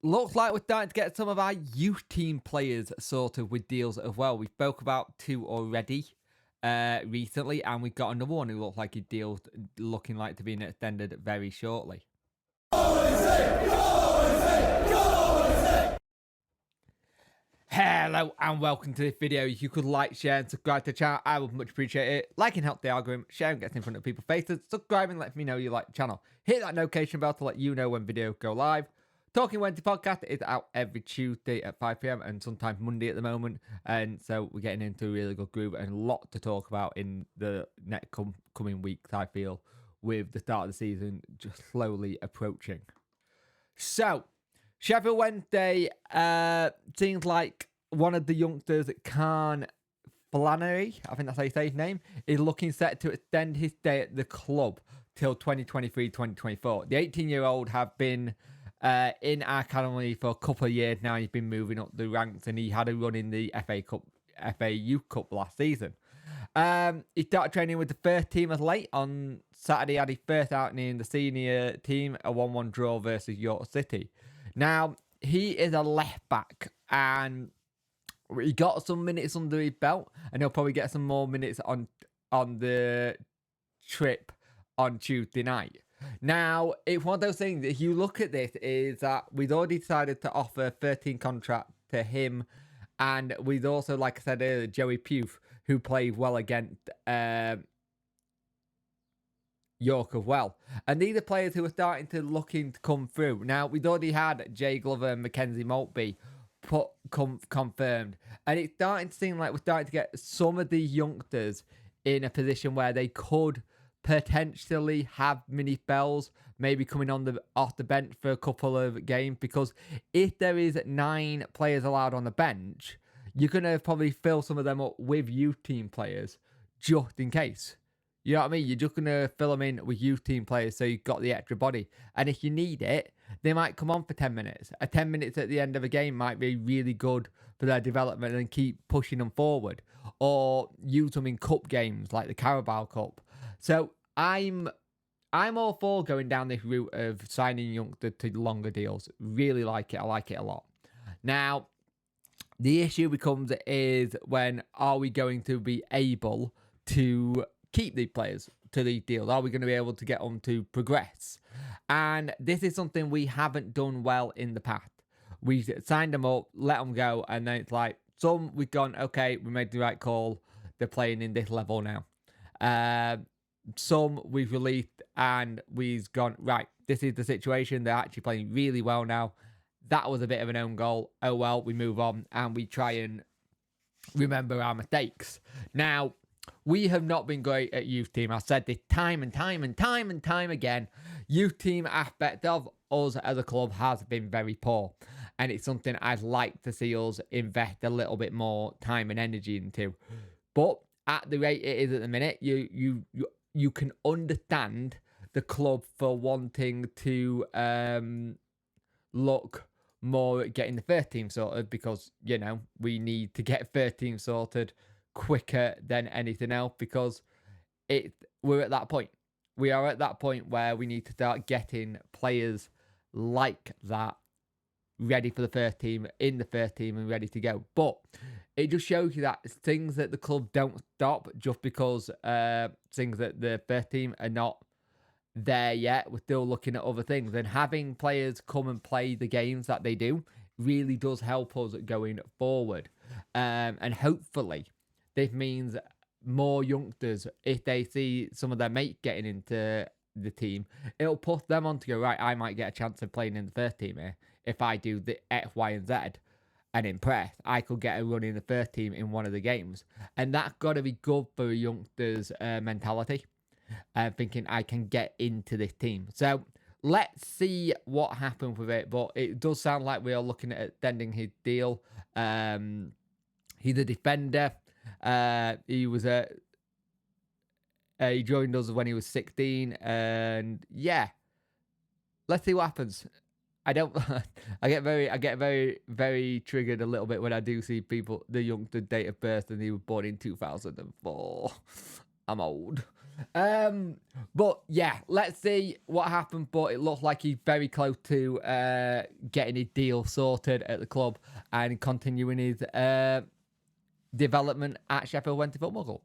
looks like we're starting to get some of our youth team players sorted with deals as well. We spoke about two already recently, and we've got another one who looks like his deal's looking like to be extended very shortly. Hello and welcome to this video. If you could like, share and subscribe to the channel, I would much appreciate it. Liking helps the algorithm, sharing gets in front of people's faces, subscribing lets me know you like the channel. Hit that notification bell to let you know when videos go live. Talking Wednesday podcast is out every Tuesday at 5 p.m. and sometimes Monday at the moment. And so we're getting into a really good groove and a lot to talk about in the next coming weeks, I feel, with the start of the season just slowly approaching. So, Sheffield Wednesday seems like one of the youngsters, Khan Flannery, I think that's how you say his name, is looking set to extend his stay at the club till 2023-2024. The 18-year-old have been in our academy for a couple of years now. He's been moving up the ranks and he had a run in the FA Youth Cup last season. He started training with the first team as late. On Saturday, he had his first outing in the senior team, a 1-1 draw versus York City. Now, he is a left back and he got some minutes under his belt and he'll probably get some more minutes on the trip on Tuesday night. Now, it's one of those things, if you look at this, is that we'd already decided to offer a 13 contract to him. And we'd also, like I said earlier, Joey Pugh, who played well against York as well. And these are players who are starting to looking to come through. Now, we'd already had Jay Glover and Mackenzie Maltby confirmed. And it's starting to seem like we're starting to get some of these youngsters in a position where they could potentially have mini spells, maybe coming off the bench for a couple of games. Because if there is 9 players allowed on the bench, you're going to probably fill some of them up with youth team players just in case. You know what I mean? You're just going to fill them in with youth team players so you've got the extra body. And if you need it, they might come on for 10 minutes. A 10 minutes at the end of a game might be really good for their development and keep pushing them forward. Or use them in cup games like the Carabao Cup. So I'm all for going down this route of signing youngsters to longer deals. Really like it. I like it a lot. Now, the issue becomes is when are we going to be able to keep these players to these deals? Are we going to be able to get them to progress? And this is something we haven't done well in the past. We signed them up, let them go, and then it's like, some we've gone, okay, we made the right call. They're playing in this level now. Some we've released and we've gone, right, this is the situation. They're actually playing really well now. That was a bit of an own goal. Oh well, we move on and we try and remember our mistakes. Now, we have not been great at youth team. I've said this time and time again. Youth team aspect of us as a club has been very poor. And it's something I'd like to see us invest a little bit more time and energy into. But at the rate it is at the minute, you can understand the club for wanting to look more at getting the first team sorted because, you know, we need to get first team sorted quicker than anything else because we're at that point. We are at that point where we need to start getting players like that ready for the first team, in the first team and ready to go. But it just shows you that things that the club don't stop just because things that the first team are not there yet. We're still looking at other things, and having players come and play the games that they do really does help us going forward. And hopefully this means more youngsters, if they see some of their mates getting into the team, it'll push them on to go, right, I might get a chance of playing in the first team here. If I do the X, Y, and Z and impress, I could get a run in the first team in one of the games. And that's got to be good for a youngster's mentality. Thinking I can get into this team. So let's see what happens with it. But it does sound like we are looking at extending his deal. He's a defender. He joined us when he was 16. And yeah, let's see what happens. I get very, very triggered a little bit when I do see people, the youngster date of birth, and he was born in 2004. I'm old. But yeah, let's see what happened. But it looks like he's very close to getting his deal sorted at the club and continuing his development at Sheffield Wednesday Football Club.